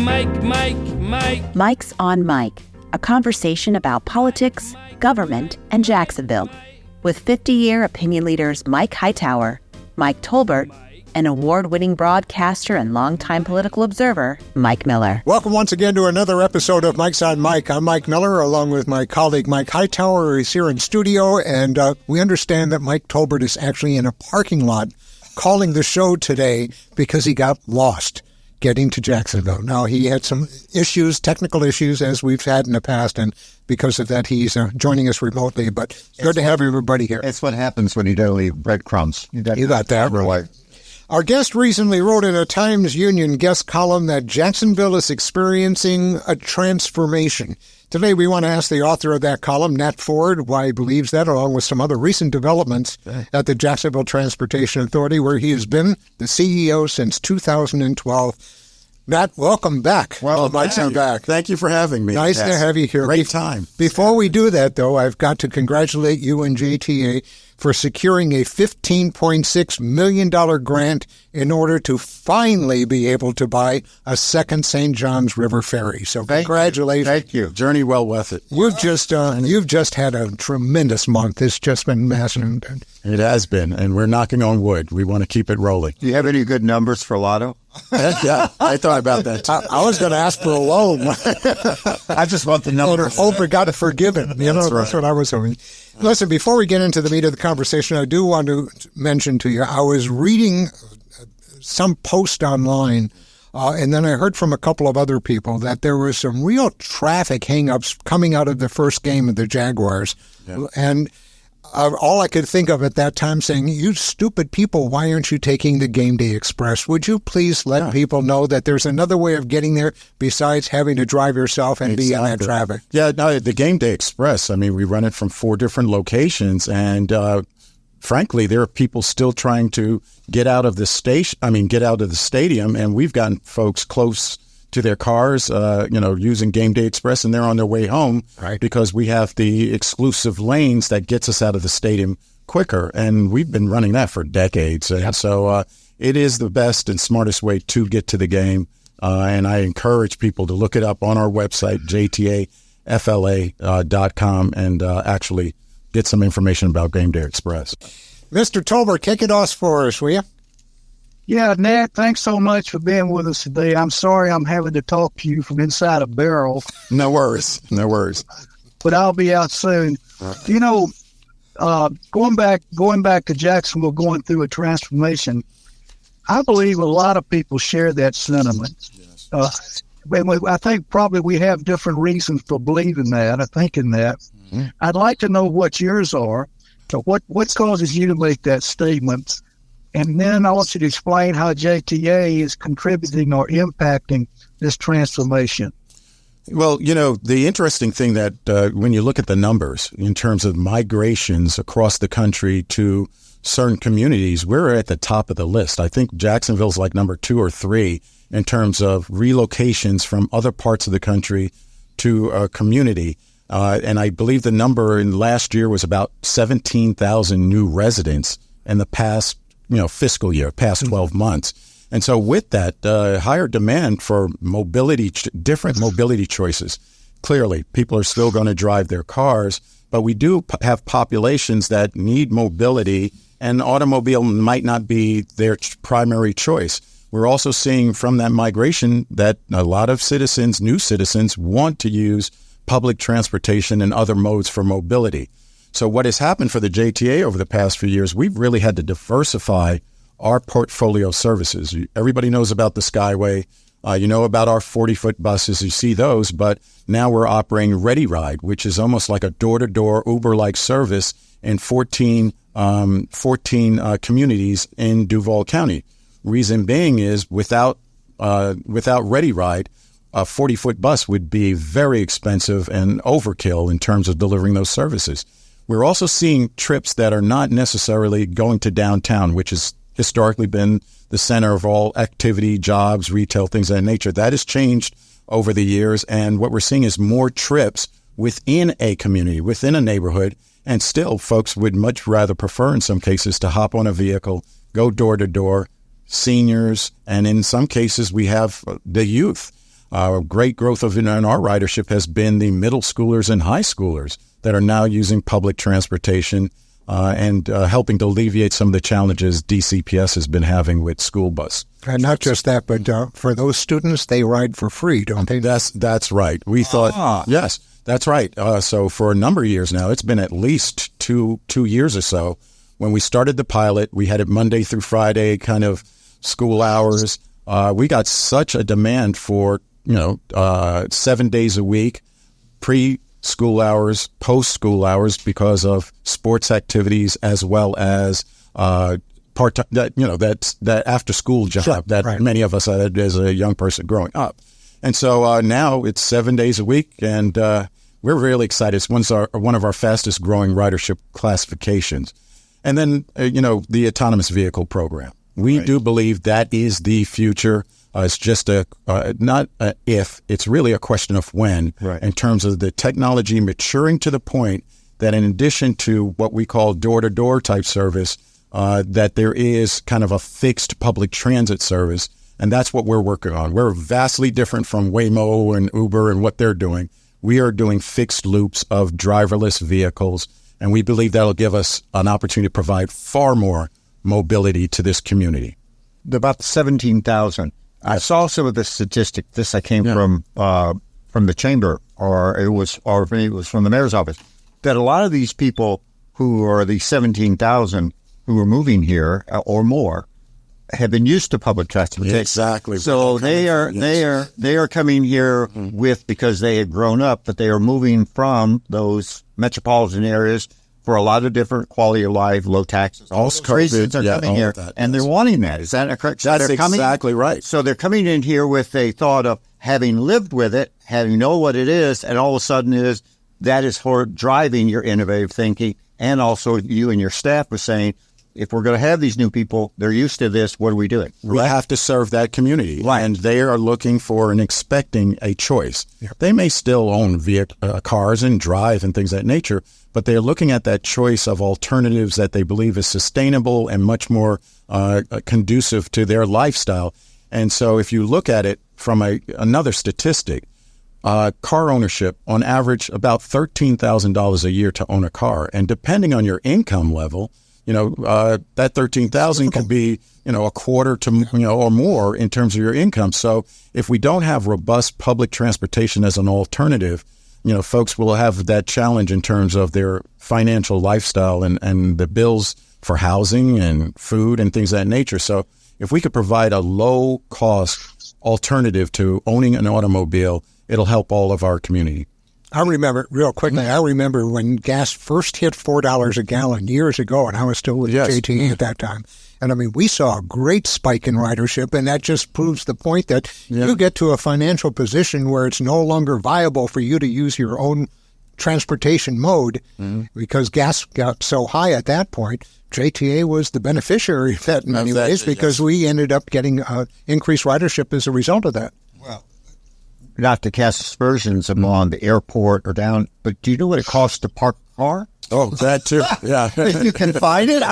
Mike's on Mike, a conversation about politics, government, and Jacksonville, with 50-year opinion leaders Mike Hightower, Mike Tolbert, and award-winning broadcaster and longtime political observer, Mike Miller. Welcome once again to another episode of Mike's on Mike. I'm Mike Miller, along with my colleague Mike Hightower. He's here in studio, and we understand that Mike Tolbert is actually in a parking lot calling the show today because he got lost getting to Jacksonville. Now, he had some issues, technical issues, as we've had in the past, and because of that, he's joining us remotely, but it's good to have everybody here. It's what happens when you don't leave breadcrumbs. You got that right. Our guest recently wrote in a Times-Union guest column that Jacksonville is experiencing a transformation. Today, we want to ask the author of that column, Nat Ford, why he believes that, along with some other recent developments at the Jacksonville Transportation Authority, where he has been the CEO since 2012. Nat, welcome back. Well, Mike's back. Thank you for having me. Nice to have you here. Great time. Before we do that, though, I've got to congratulate you and JTA for securing a $15.6 million grant in order to finally be able to buy a second St. Johns River ferry. So congratulations. Thank you. Journey well worth it. You've just had a tremendous month. It's just been massive. It has been, and we're knocking on wood. We want to keep it rolling. Do you have any good numbers for Lotto? Yeah, I thought about that too. I was going to ask for a loan. I just want the number. Over got to forgive him. That's what I was hoping. Listen, before we get into the meat of the conversation, I do want to mention to you, I was reading some post online, and then I heard from a couple of other people that there was some real traffic hangups coming out of the first game of the Jaguars. Yeah. And all I could think of at that time saying, you stupid people, why aren't you taking the Game Day Express? Would you please let people know that there's another way of getting there besides having to drive yourself and be in that traffic? Yeah, no, the Game Day Express, I mean, we run it from 4 different locations, and frankly, there are people still trying to get out of the stadium, and we've gotten folks close to their cars, using Game Day Express, and they're on their way home because we have the exclusive lanes that gets us out of the stadium quicker, and we've been running that for decades. Yep. And so it is the best and smartest way to get to the game, and I encourage people to look it up on our website, JTAFLA.com, and actually get some information about Game Day Express. Mr. Tolbert, kick it off for us, will you? Yeah, Nat, thanks so much for being with us today. I'm sorry I'm having to talk to you from inside a barrel. No worries. But I'll be out soon. Going back to Jacksonville, going through a transformation, I believe a lot of people share that sentiment. Yes. I think probably we have different reasons for believing that, or thinking that. Mm-hmm. I'd like to know what yours are. So what causes you to make that statement? And then I want you to explain how JTA is contributing or impacting this transformation. Well, the interesting thing that when you look at the numbers in terms of migrations across the country to certain communities, we're at the top of the list. I think Jacksonville's like number 2 or 3 in terms of relocations from other parts of the country to a community. And I believe the number in last year was about 17,000 new residents in the past fiscal year, past 12 months. And so with that, higher demand for mobility, different mobility choices. Clearly, people are still going to drive their cars, but we do have populations that need mobility, and automobile might not be their primary choice. We're also seeing from that migration that a lot of new citizens want to use public transportation and other modes for mobility. So what has happened for the JTA over the past few years, we've really had to diversify our portfolio of services. Everybody knows about the Skyway. About our 40-foot buses. You see those, but now we're operating Ready Ride, which is almost like a door-to-door Uber-like service in 14 communities in Duval County. Reason being is without Ready Ride, a 40-foot bus would be very expensive and overkill in terms of delivering those services. We're also seeing trips that are not necessarily going to downtown, which has historically been the center of all activity, jobs, retail, things of that nature. That has changed over the years, and what we're seeing is more trips within a community, within a neighborhood, and still folks would much rather prefer in some cases to hop on a vehicle, go door to door, seniors, and in some cases we have the youth. Great growth in our ridership has been the middle schoolers and high schoolers that are now using public transportation and helping to alleviate some of the challenges DCPS has been having with school bus. And not just that, but for those students, they ride for free, don't they? That's right. We thought, yes, that's right. So for a number of years now, it's been at least two years or so. When we started the pilot, we had it Monday through Friday, kind of school hours. We got such a demand for 7 days a week, pre-school hours, post-school hours, because of sports activities as well as part-time. That after-school job many of us had as a young person growing up. And so now it's 7 days a week, and we're really excited. It's one of our fastest-growing ridership classifications. And then the autonomous vehicle program. We do believe that is the future. It's just not a if, it's really a question of when, in terms of the technology maturing to the point that in addition to what we call door-to-door type service, that there is kind of a fixed public transit service, and that's what we're working on. We're vastly different from Waymo and Uber and what they're doing. We are doing fixed loops of driverless vehicles, and we believe that'll give us an opportunity to provide far more mobility to this community. About 17,000. I saw some of the statistics. This I came from the chamber, or it was from the mayor's office. That a lot of these people who are the 17,000 who are moving here or more have been used to public transportation. Exactly. So they are coming here because they have grown up, but they are moving from those metropolitan areas for a lot of different quality of life, low taxes. All those reasons are coming here, and they're wanting that. Is that correct? That's exactly right. So they're coming in here with a thought of having lived with it, having know what it is, and all of a sudden that is for driving your innovative thinking, and also you and your staff were saying, if we're going to have these new people, they're used to this, what are we doing? We have to serve that community, and they are looking for and expecting a choice. They may still own cars and drive and things of that nature, but they're looking at that choice of alternatives that they believe is sustainable and much more conducive to their lifestyle. And so if you look at it from another statistic, car ownership, on average, about $13,000 a year to own a car. And depending on your income level, that $13,000 could be, a quarter to, or more in terms of your income. So if we don't have robust public transportation as an alternative, folks will have that challenge in terms of their financial lifestyle and the bills for housing and food and things of that nature. So if we could provide a low cost alternative to owning an automobile, it'll help all of our community. I remember, real quickly, when gas first hit $4 a gallon years ago, and I was still with JTA at that time. And, we saw a great spike in ridership, and that just proves the point that you get to a financial position where it's no longer viable for you to use your own transportation mode because gas got so high at that point. JTA was the beneficiary of that in many ways because we ended up getting increased ridership as a result of that. Not to cast aspersions upon the airport or down, but do you know what it costs to park a car? Oh, that too. Yeah. If you can find it.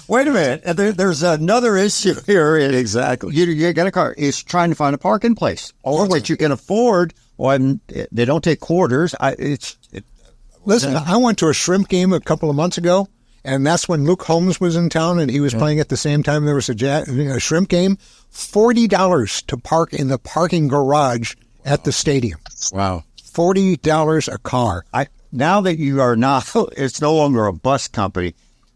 Wait a minute. There's another issue here. Exactly. You get a car. It's trying to find a parking place or what you can afford. They don't take quarters. Listen, I went to a shrimp game a couple of months ago, and that's when Luke Holmes was in town, and he was playing at the same time there was a shrimp game. $40 to park in the parking garage at the stadium. Wow. $40 a car. Now that you are not, it's no longer a bus company,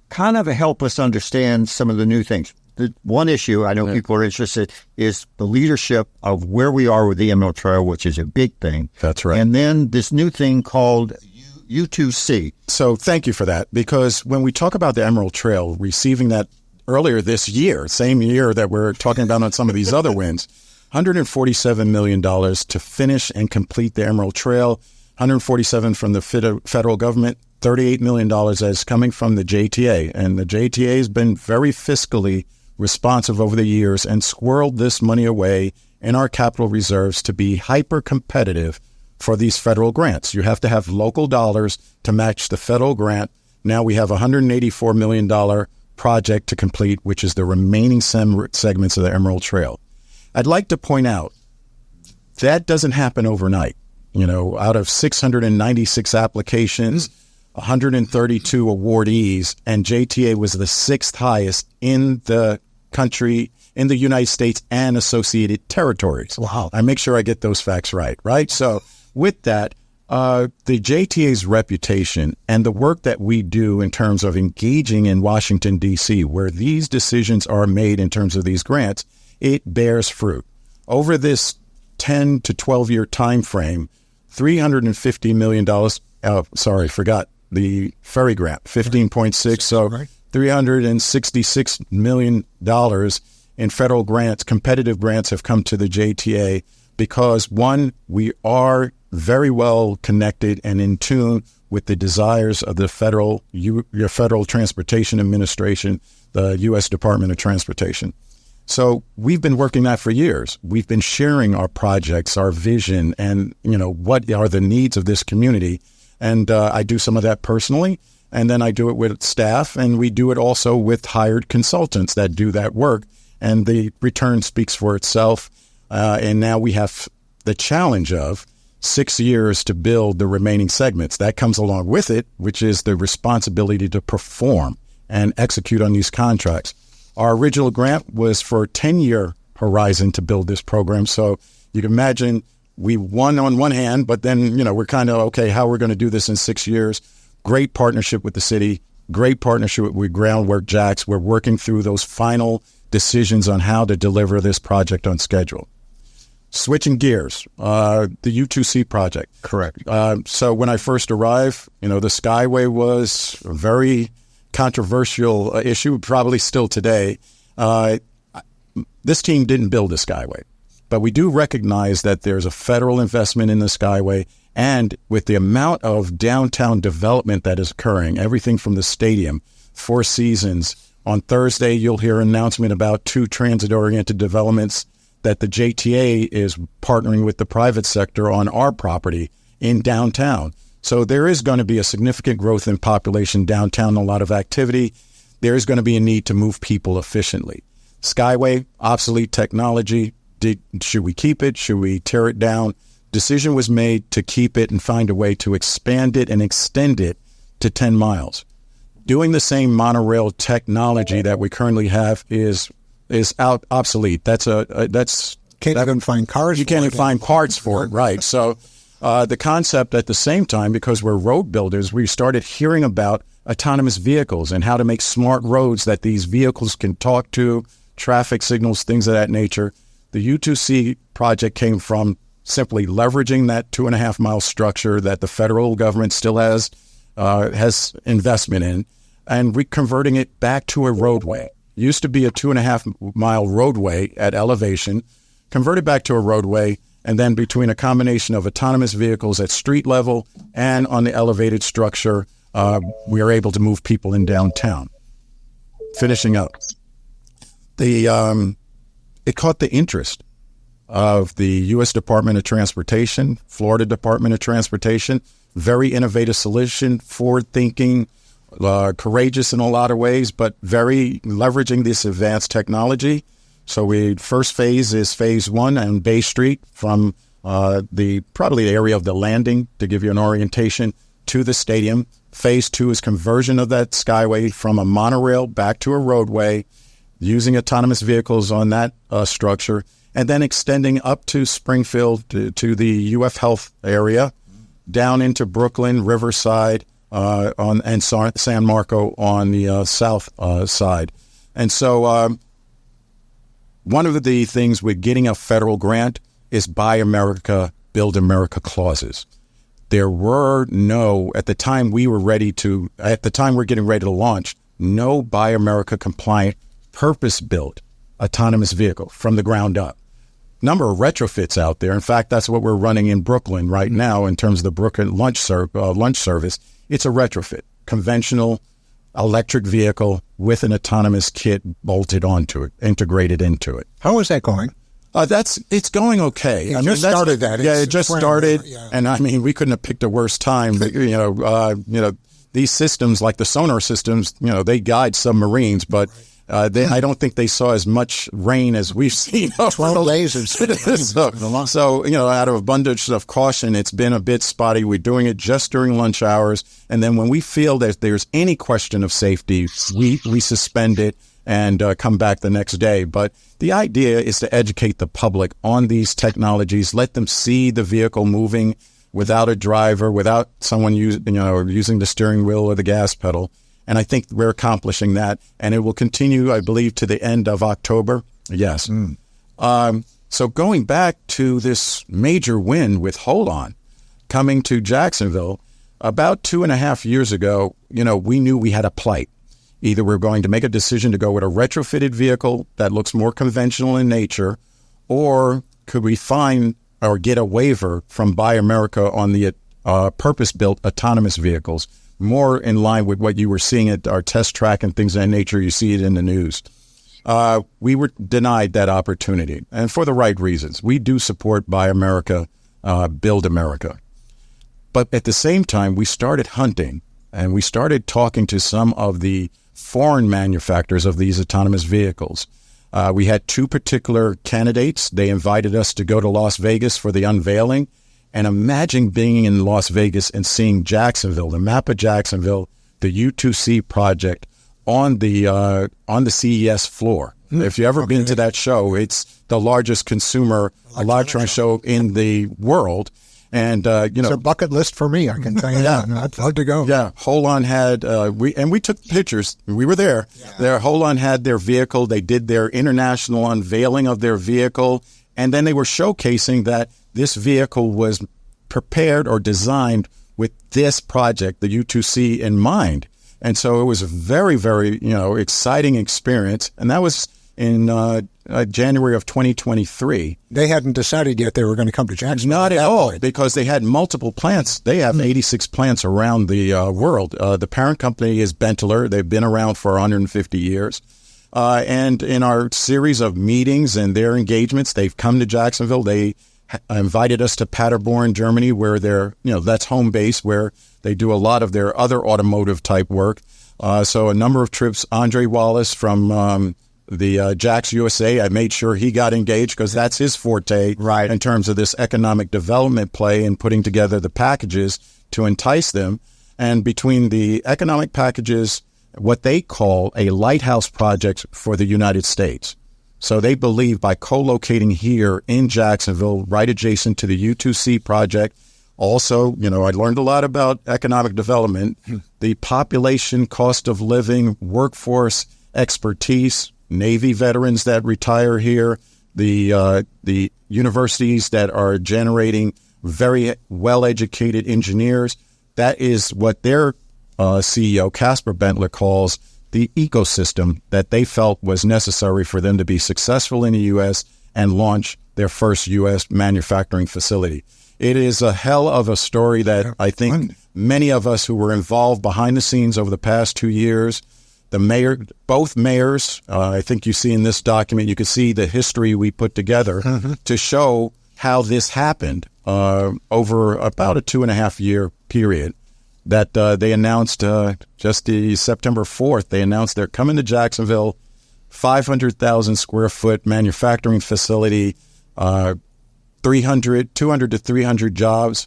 kind of help us understand some of the new things. The one issue I know people are interested is the leadership of where we are with the Emerald Trail, which is a big thing. That's right. And then this new thing called U2C. So thank you for that, because when we talk about the Emerald Trail, receiving that earlier this year, same year that we're talking about on some of these other wins, $147 million to finish and complete the Emerald Trail, $147 from the federal government, $38 million as coming from the JTA. And the JTA has been very fiscally responsive over the years and squirreled this money away in our capital reserves to be hyper competitive for these federal grants. You have to have local dollars to match the federal grant. Now we have a $184 million project to complete, which is the remaining segments of the Emerald Trail. I'd like to point out that doesn't happen overnight. Out of 696 applications, 132 awardees, and JTA was the sixth highest in the country, in the United States and associated territories. Wow. I make sure I get those facts right? So with that, the JTA's reputation and the work that we do in terms of engaging in Washington, D.C., where these decisions are made in terms of these grants, it bears fruit. Over this 10 to 12-year time frame, $350 million, forgot the ferry grant, 15.6, so $366 million in federal grants, competitive grants have come to the JTA because, one, we are very well connected and in tune with the desires of the Federal Transportation Administration, the U.S. Department of Transportation. So we've been working that for years. We've been sharing our projects, our vision, and what are the needs of this community. And I do some of that personally, and then I do it with staff, and we do it also with hired consultants that do that work. And the return speaks for itself. And now we have the challenge of 6 years to build the remaining segments. That comes along with it, which is the responsibility to perform and execute on these contracts. Our original grant was for a 10-year horizon to build this program. So you can imagine we won on one hand, but then, we're kind of, okay, how we're going to do this in 6 years. Great partnership with the city, great partnership with Groundwork Jacks. We're working through those final decisions on how to deliver this project on schedule. Switching gears, the U2C project. Correct. So when I first arrived, the Skyway was a very controversial issue, probably still today. This team didn't build the Skyway, but we do recognize that there's a federal investment in the Skyway, and with the amount of downtown development that is occurring, everything from the stadium, Four Seasons. On Thursday, you'll hear an announcement about 2 transit-oriented developments that the JTA is partnering with the private sector on our property in downtown. So there is going to be a significant growth in population downtown, a lot of activity. There is going to be a need to move people efficiently. Skyway, obsolete technology. Should we keep it? Should we tear it down? Decision was made to keep it and find a way to expand it and extend it to 10 miles. Doing the same monorail technology that we currently have is obsolete. Can't even find cars. You can't even find parts for it, right? So the concept at the same time, because we're road builders, we started hearing about autonomous vehicles and how to make smart roads that these vehicles can talk to, traffic signals, things of that nature. The U2C project came from simply leveraging that 2.5-mile structure that the federal government still has investment in, and reconverting it back to a roadway. Used to be a 2.5-mile roadway at elevation, converted back to a roadway, and then between a combination of autonomous vehicles at street level and on the elevated structure, we are able to move people in downtown. Finishing up, it caught the interest of the U.S. Department of Transportation, Florida Department of Transportation. Very innovative solution, forward-thinking, courageous in a lot of ways, but very leveraging this advanced technology. So first phase is phase 1 on Bay Street from the area of the landing, to give you an orientation, to the stadium. Phase 2 is conversion of that Skyway from a monorail back to a roadway, using autonomous vehicles on that structure, and then extending up to Springfield to the UF Health area, down into Brooklyn, Riverside, and San Marco on the south side. And so one of the things with getting a federal grant is Buy America, Build America clauses. There were at the time we're getting ready to launch, no Buy America compliant, purpose-built autonomous vehicle from the ground up. Number of retrofits out there. In fact, that's what we're running in Brooklyn right now in terms of the Brooklyn lunch service. It's a retrofit, conventional electric vehicle with an autonomous kit bolted onto it, integrated into it. How is that going? It's going okay. It just started that. It just started, and we couldn't have picked a worse time. But, these systems, like the sonar systems, they guide submarines, but I don't think they saw as much rain as we've seen. 12 days. So, out of abundance of caution, it's been a bit spotty. We're doing it just during lunch hours. And then when we feel that there's any question of safety, we suspend it and come back the next day. But the idea is to educate the public on these technologies, let them see the vehicle moving without a driver, without someone using the steering wheel or the gas pedal. And I think we're accomplishing that. And it will continue, I believe, to the end of October. Yes. So going back to this major win with Hold On, coming to Jacksonville, about 2.5 years ago, we knew we had a plight. Either we're going to make a decision to go with a retrofitted vehicle that looks more conventional in nature, or could we find or get a waiver from Buy America on the purpose-built autonomous vehicles, more in line with what you were seeing at our test track and things of that nature. You see it in the news. We were denied that opportunity, and for the right reasons. We do support Buy America, Build America. But at the same time, we started hunting, and we started talking to some of the foreign manufacturers of these autonomous vehicles. We had 2 particular candidates. They invited us to go to Las Vegas for the unveiling. And imagine being in Las Vegas and seeing Jacksonville, the map of Jacksonville, the U2C project on the CES floor. If you've ever been to that show, it's the largest consumer electronic show in the world. And, it's a bucket list for me, I can tell you that. I'd love to go. Yeah. Hold On had, we took pictures. We were there. Yeah. Hold On had their vehicle. They did their international unveiling of their vehicle. And then they were showcasing that this vehicle was prepared or designed with this project, the U2C, in mind. And so it was a very, very, exciting experience. And that was in January of 2023. They hadn't decided yet they were going to come to Jacksonville. Not at all, because they had multiple plants. They have 86 plants around the world. The parent company is Benteler. They've been around for 150 years. And in our series of meetings and their engagements, they've come to Jacksonville. They invited us to Paderborn, Germany, where that's home base, where they do a lot of their other automotive type work. So a number of trips. Andre Wallace from the Jax USA, I made sure he got engaged because that's his forte, right, in terms of this economic development play and putting together the packages to entice them. And between the economic packages, what they call a lighthouse project for the United States. So they believe by co-locating here in Jacksonville, right adjacent to the U2C project. Also, I learned a lot about economic development, the population, cost of living, workforce, expertise, Navy veterans that retire here, the universities that are generating very well-educated engineers. That is what their CEO, Casper Bentler, calls the ecosystem that they felt was necessary for them to be successful in the U.S. and launch their first U.S. manufacturing facility. It is a hell of a story that I think many of us who were involved behind the scenes over the past 2 years, both mayors, I think you see in this document, you can see the history we put together to show how this happened over about a 2.5 year period. That they announced just the September 4th, they announced they're coming to Jacksonville, 500,000 square foot manufacturing facility, 200 to 300 jobs,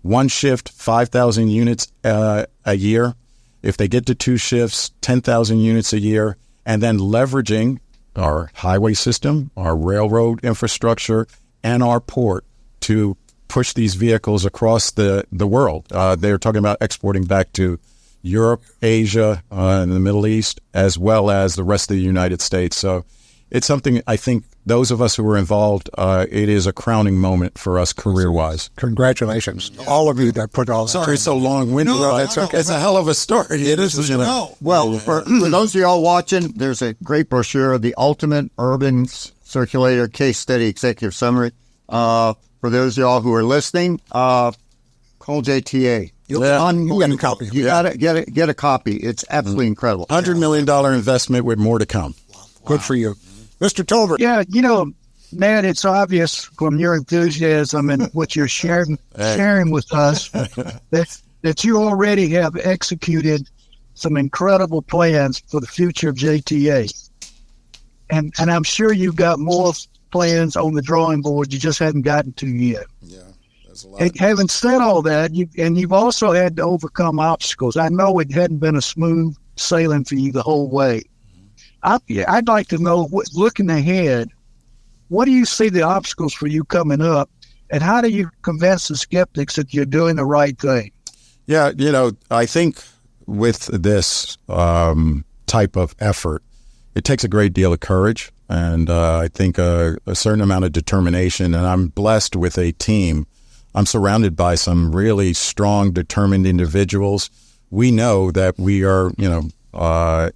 one shift, 5,000 units a year. If they get to 2 shifts, 10,000 units a year, and then leveraging our highway system, our railroad infrastructure, and our port to push these vehicles across the world. They're talking about exporting back to Europe, Asia, and the Middle East, as well as the rest of the United States. So it's something I think those of us who were involved, it is a crowning moment for us career-wise. Congratulations. All of you that put all that. Sorry it's so long-winded. No, it's a hell of a story. It is. Well, for those of y'all watching, there's a great brochure, The Ultimate Urban Circulator Case Study Executive Summary. For those of y'all who are listening, call JTA. You'll get a copy. You gotta get a copy. It's absolutely incredible. $100 million investment with more to come. Wow. Good for you. Mr. Tolbert. Yeah, Nat, it's obvious from your enthusiasm and what you're sharing with us that you already have executed some incredible plans for the future of JTA. and I'm sure you've got more plans on the drawing board you just haven't gotten to yet. Yeah, there's a lot. And having said all that, you've also had to overcome obstacles. I know it hadn't been a smooth sailing for you the whole way. I'd like to know, looking ahead, what do you see the obstacles for you coming up, and how do you convince the skeptics that you're doing the right thing? Yeah, I think with this type of effort, it takes a great deal of courage and I think a certain amount of determination. And I'm blessed with a team. I'm surrounded by some really strong, determined individuals. We know that we are,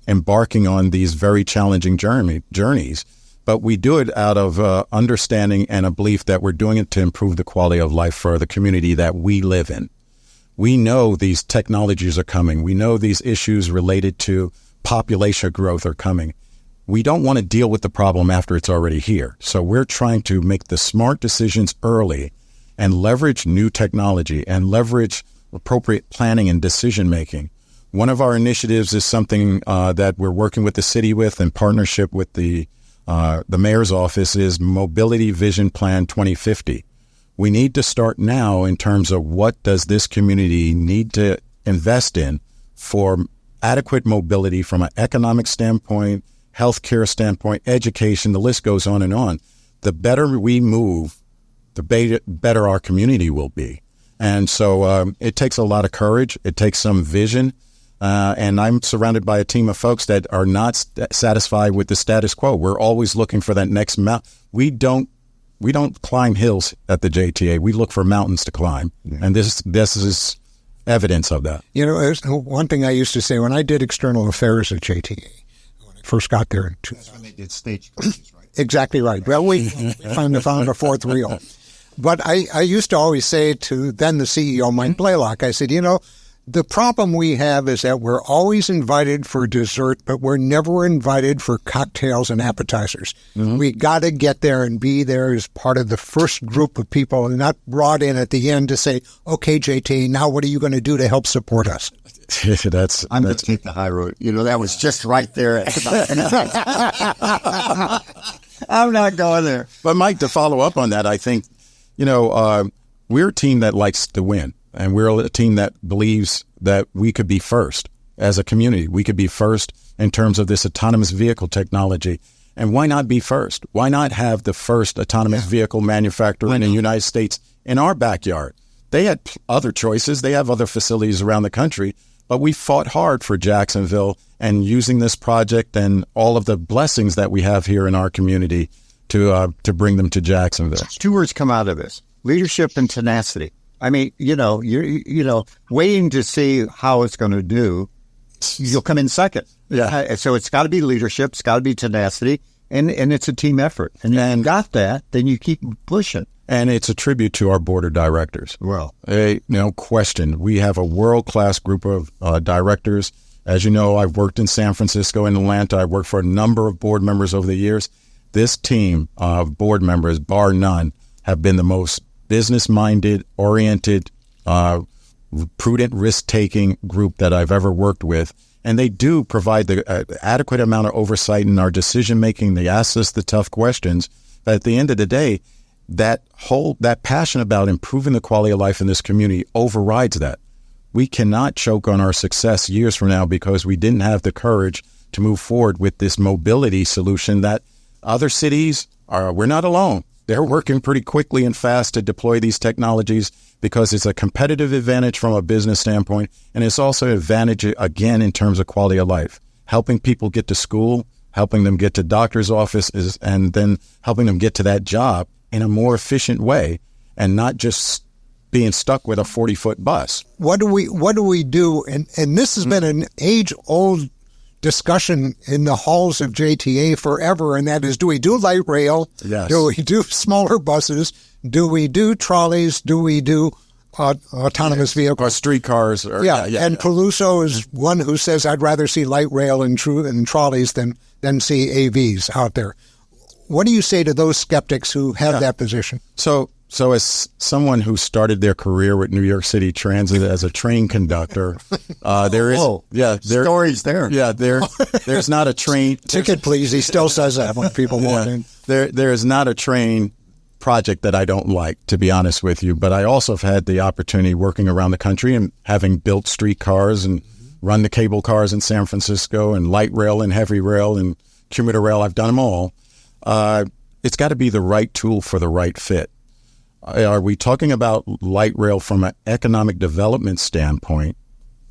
embarking on these very challenging journeys, but we do it out of understanding and a belief that we're doing it to improve the quality of life for the community that we live in. We know these technologies are coming. We know these issues related to population growth are coming. We don't want to deal with the problem after it's already here. So we're trying to make the smart decisions early and leverage new technology and leverage appropriate planning and decision making. One of our initiatives is something that we're working with the city with in partnership with the mayor's office is Mobility Vision Plan 2050. We need to start now in terms of what does this community need to invest in for adequate mobility from an economic standpoint, healthcare standpoint, education, the list goes on and on. The better we move, the better our community will be. And so it takes a lot of courage. It takes some vision. And I'm surrounded by a team of folks that are not satisfied with the status quo. We're always looking for that next mount. We don't climb hills at the JTA. We look for mountains to climb. Yeah. And this is evidence of that. One thing I used to say when I did external affairs at JTA, when I first got there in 2000. That's when they did stagecoaches, right? Exactly right. Well, we found a fourth wheel. But I used to always say to then the CEO, Mike Blaylock, I said, the problem we have is that we're always invited for dessert, but we're never invited for cocktails and appetizers. Mm-hmm. We got to get there and be there as part of the first group of people and not brought in at the end to say, okay, JT, now what are you going to do to help support us? I'm going to take the high road. That was just right there. I'm not going there. But Mike, to follow up on that, I think, we're a team that likes to win. And we're a team that believes that we could be first as a community. We could be first in terms of this autonomous vehicle technology. And why not be first? Why not have the first autonomous vehicle manufacturer in the United States in our backyard? They had other choices. They have other facilities around the country. But we fought hard for Jacksonville and using this project and all of the blessings that we have here in our community to bring them to Jacksonville. Two words come out of this: leadership and tenacity. I mean, you're waiting to see how it's going to do. You'll come in second. Yeah. So it's got to be leadership. It's got to be tenacity, and it's a team effort. And then got that, then you keep pushing. And it's a tribute to our board of directors. Well, no question. We have a world-class group of directors. As you know, I've worked in San Francisco and Atlanta. I've worked for a number of board members over the years. This team of board members, bar none, have been the most business-minded, oriented, prudent, risk-taking group that I've ever worked with. And they do provide the adequate amount of oversight in our decision-making. They ask us the tough questions. But at the end of the day, that passion about improving the quality of life in this community overrides that. We cannot choke on our success years from now because we didn't have the courage to move forward with this mobility solution that other cities we're not alone. They're working pretty quickly and fast to deploy these technologies because it's a competitive advantage from a business standpoint, and it's also an advantage, again, in terms of quality of life, helping people get to school, helping them get to doctor's offices, and then helping them get to that job in a more efficient way and not just being stuck with a 40-foot bus. What do we do? And this has been an age-old discussion in the halls of JTA forever, and that is, do we do light rail? Yes. Do we do smaller buses? Do we do trolleys? Do we do autonomous vehicles? Or streetcars? And Peluso is one who says, I'd rather see light rail and trolleys than see AVs out there. What do you say to those skeptics who have that position? So, So as someone who started their career with New York City Transit as a train conductor, there is stories there. Yeah, there's not a train ticket, please. He still says that when people walk in. There is not a train project that I don't like, to be honest with you. But I also have had the opportunity working around the country and having built streetcars and run the cable cars in San Francisco and light rail and heavy rail and commuter rail. I've done them all. It's got to be the right tool for the right fit. Are we talking about light rail from an economic development standpoint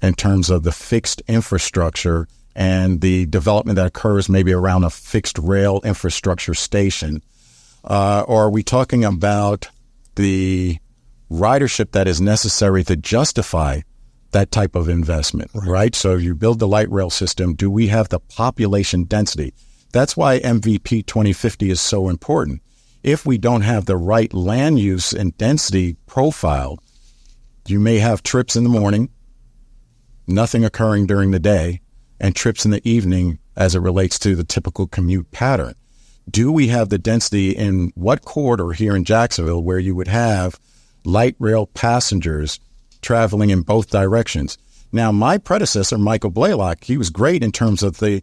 in terms of the fixed infrastructure and the development that occurs maybe around a fixed rail infrastructure station? Or are we talking about the ridership that is necessary to justify that type of investment, right? So you build the light rail system. Do we have the population density? That's why MVP 2050 is so important. If we don't have the right land use and density profile, you may have trips in the morning, nothing occurring during the day, and trips in the evening as it relates to the typical commute pattern. Do we have the density in what corridor here in Jacksonville where you would have light rail passengers traveling in both directions? Now, my predecessor, Michael Blaylock, he was great in terms of the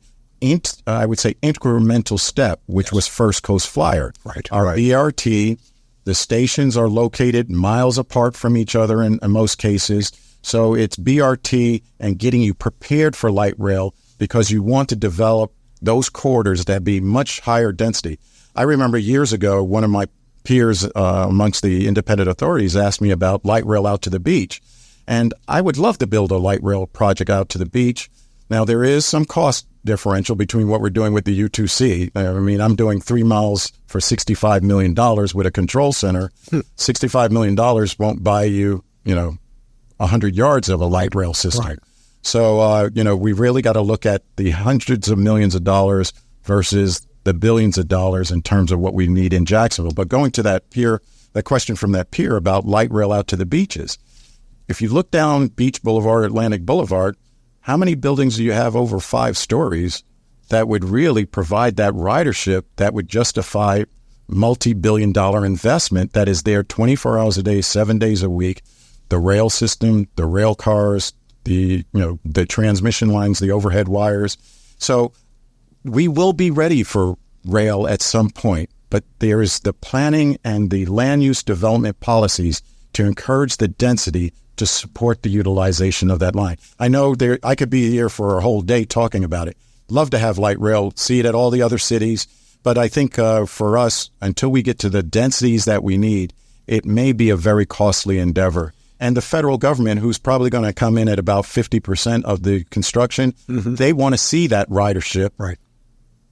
I would say incremental step, which was First Coast Flyer. Right. Our BRT, the stations are located miles apart from each other in most cases. So it's BRT and getting you prepared for light rail because you want to develop those corridors that be much higher density. I remember years ago, one of my peers amongst the independent authorities asked me about light rail out to the beach. And I would love to build a light rail project out to the beach. Now, there is some cost differential between what we're doing with the U2C. I mean, I'm doing 3 miles for $65 million with a control center. $65 million won't buy you, 100 yards of a light rail system. Right. So, we really got to look at the hundreds of millions of dollars versus the billions of dollars in terms of what we need in Jacksonville. But going to that question from that peer about light rail out to the beaches, if you look down Beach Boulevard, Atlantic Boulevard, how many buildings do you have over 5 stories that would really provide that ridership that would justify multi-billion-dollar investment that is there 24 hours a day, 7 days a week? The rail system, the rail cars, the transmission lines, the overhead wires. So we will be ready for rail at some point, but there is the planning and the land use development policies to encourage the density to support the utilization of that line. I know I could be here for a whole day talking about it. Love to have light rail, see it at all the other cities. But I think for us, until we get to the densities that we need, it may be a very costly endeavor. And the federal government, who's probably going to come in at about 50% of the construction, they want to see that ridership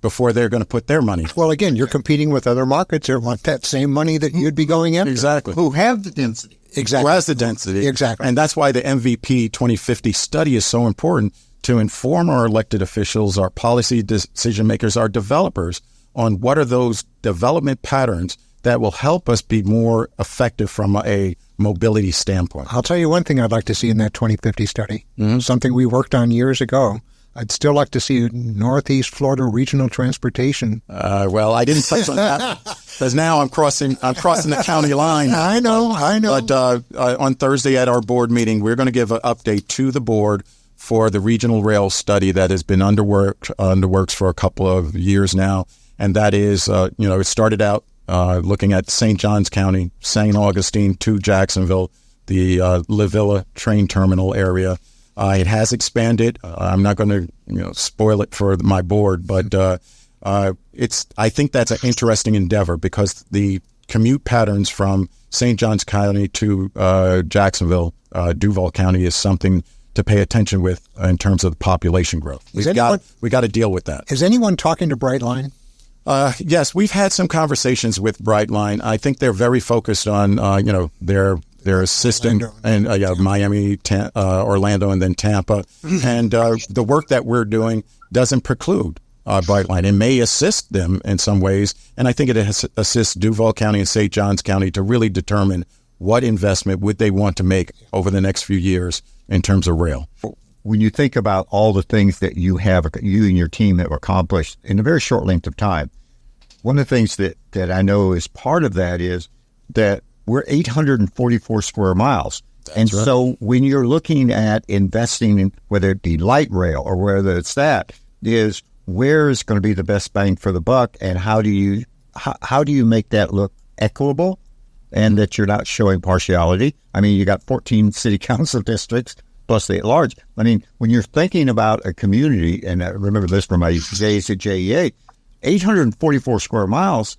before they're going to put their money. Well, again, you're competing with other markets that want that same money that you'd be going after. Exactly. Who have the density. Exactly. Who has the density. Exactly. And that's why the MVP 2050 study is so important to inform our elected officials, our policy decision makers, our developers on what are those development patterns that will help us be more effective from a mobility standpoint. I'll tell you one thing I'd like to see in that 2050 study, something we worked on years ago. I'd still like to see Northeast Florida Regional Transportation. Well, I didn't touch on that because now I'm crossing the county line. I know. But on Thursday at our board meeting, we're going to give an update to the board for the regional rail study that has been underworks for a couple of years now, and that is, it started out looking at St. Johns County, St. Augustine to Jacksonville, the La Villa train terminal area. It has expanded. I'm not going to spoil it for my board, but I think that's an interesting endeavor because the commute patterns from St. Johns County to Jacksonville, Duval County is something to pay attention with in terms of the population growth. We got to deal with that. Is anyone talking to Brightline? Yes, we've had some conversations with Brightline. I think they're very focused on their assistant and Miami, Orlando, and then Tampa. And the work that we're doing doesn't preclude Brightline. It may assist them in some ways, and I think it assists Duval County and St. Johns County to really determine what investment would they want to make over the next few years in terms of rail. When you think about all the things that you and your team have accomplished in a very short length of time, one of the things that I know is part of that is that we're 844 square miles. That's right. So when you're looking at investing in, whether it be light rail or whether it's that, is where is going to be the best bang for the buck, and how do you make that look equitable and that you're not showing partiality? I mean, you got 14 city council districts plus the at-large. I mean, when you're thinking about a community, and I remember this from my days at JTA, 844 square miles,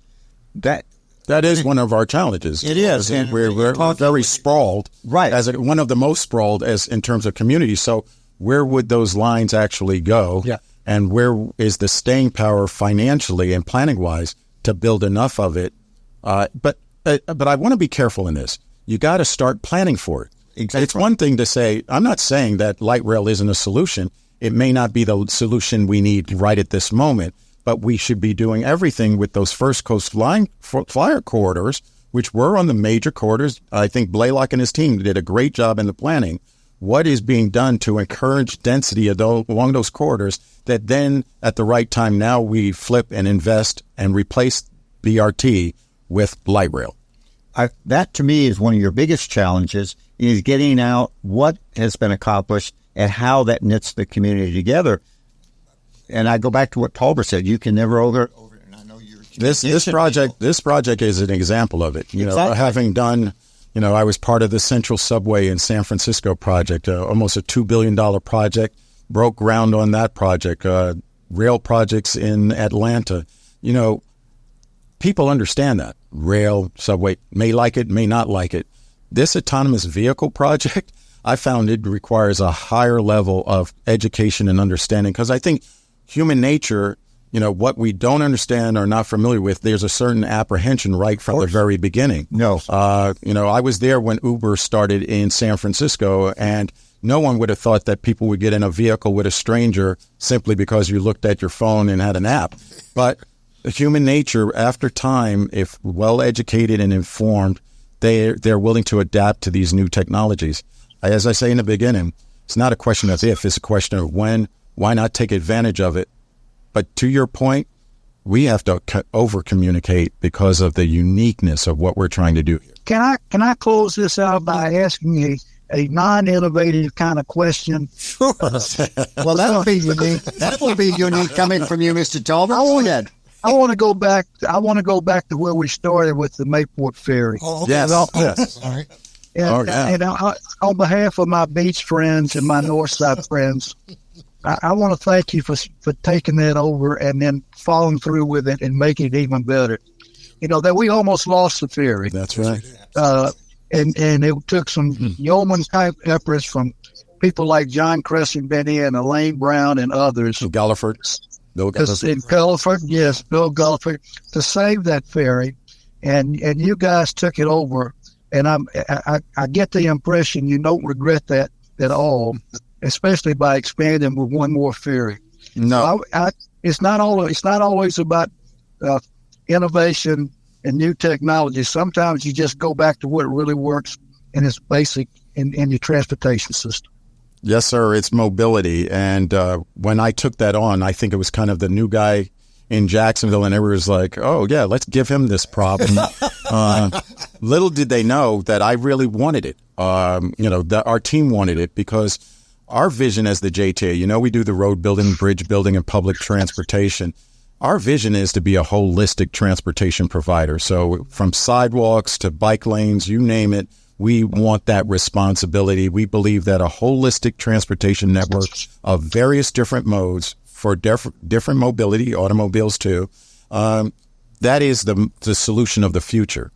that is one of our challenges. It is. And we're very sprawled. Right. One of the most sprawled as in terms of community. So where would those lines actually go? Yeah. And where is the staying power financially and planning-wise to build enough of it? But I want to be careful in this. You got to start planning for it. Exactly. It's one thing to say, I'm not saying that light rail isn't a solution. It may not be the solution we need right at this moment, but we should be doing everything with those First Coast Flyer corridors, which were on the major corridors. I think Blaylock and his team did a great job in the planning. What is being done to encourage density along those corridors that then at the right time now we flip and invest and replace BRT with light rail? That to me is one of your biggest challenges, is getting out what has been accomplished and how that knits the community together. And I go back to what Tolbert said: you can never over. And I know you're this project is an example of it. You know, having done, I was part of the Central Subway in San Francisco project, almost a $2 billion project. Broke ground on that project. Rail projects in Atlanta. People understand that rail, subway may like it, may not like it. This autonomous vehicle project, I found it requires a higher level of education and understanding, because I think human nature, what we don't understand or not familiar with, there's a certain apprehension right from the very beginning. No. I was there when Uber started in San Francisco, and no one would have thought that people would get in a vehicle with a stranger simply because you looked at your phone and had an app. But human nature, after time, if well-educated and informed, they're willing to adapt to these new technologies. As I say in the beginning, it's not a question of if, it's a question of when. Why not take advantage of it? But to your point, we have to over-communicate because of the uniqueness of what we're trying to do here. Can I close this out by asking a non-innovative kind of question? Well, that'll be unique. That will be unique coming from you, Mr. Tolbert. I want to go back. I want to go back to where we started with the Mayport Ferry. Oh, okay. Yes. Yes. All right. And on behalf of my beach friends and my north side friends, I want to thank you for taking that over and then following through with it and making it even better. That we almost lost the ferry. That's right. And it took some yeoman type efforts from people like John Crescent Benny and Elaine Brown and others. Gulliford. Bill Gulliford. In Gulliford, yes, Bill Gulliford, to save that ferry. And you guys took it over. And I get the impression you don't regret that at all, especially by expanding with one more ferry. No, it's not always about innovation and new technology. Sometimes you just go back to what really works, and it's basic in your transportation system. Yes, sir. It's mobility. And when I took that on, I think it was kind of the new guy in Jacksonville, and everyone was like, oh, yeah, let's give him this problem. Little did they know that I really wanted it. That our team wanted it, because our vision as the JTA, we do the road building, bridge building, and public transportation. Our vision is to be a holistic transportation provider. So from sidewalks to bike lanes, you name it, we want that responsibility. We believe that a holistic transportation network of various different modes for different mobility, automobiles too, that is the solution of the future.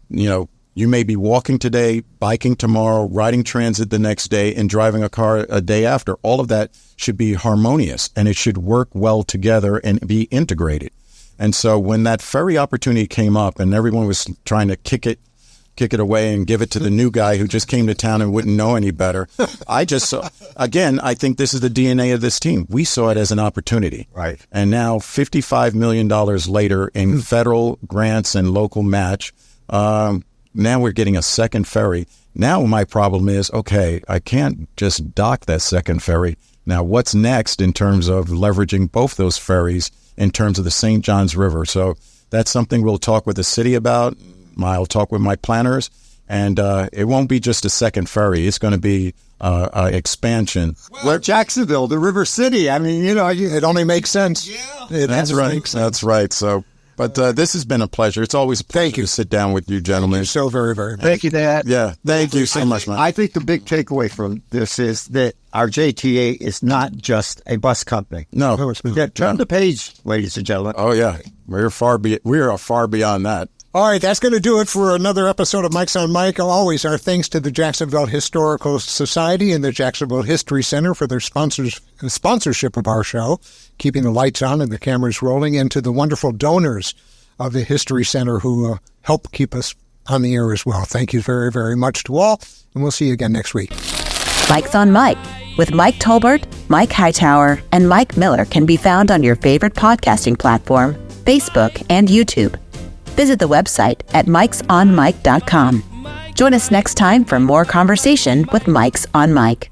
You may be walking today, biking tomorrow, riding transit the next day, and driving a car a day after. All of that should be harmonious, and it should work well together and be integrated. And so when that ferry opportunity came up and everyone was trying to kick it away and give it to the new guy who just came to town and wouldn't know any better, I just saw, again, I think this is the DNA of this team. We saw it as an opportunity. Right. And now $55 million later in federal grants and local match, now we're getting a second ferry. Now my problem is, okay, I can't just dock that second ferry. Now what's next in terms of leveraging both those ferries in terms of the St. Johns River? So that's something we'll talk with the city about. I'll talk with my planners, and it won't be just a second ferry. It's going to be expansion. Well, Jacksonville, the River City. I mean, It only makes sense. Yeah, That's right. That's right. So, but this has been a pleasure. It's always a pleasure to sit down with you, gentlemen. So very, very much. Thank you, Dad. Yeah, thank you so much, man. I think the big takeaway from this is that our JTA is not just a bus company. No. Yeah, turn the page, ladies and gentlemen. Oh, yeah. We are far beyond that. All right, that's going to do it for another episode of Mike's on Mike. Always our thanks to the Jacksonville Historical Society and the Jacksonville History Center for their sponsorship of our show, keeping the lights on and the cameras rolling, and to the wonderful donors of the History Center who help keep us on the air as well. Thank you very, very much to all, and we'll see you again next week. Mike's on Mike with Mike Tolbert, Mike Hightower, and Mike Miller can be found on your favorite podcasting platform, Facebook, and YouTube. Visit the website at mikesonmike.com. Join us next time for more conversation with Mike's on Mike.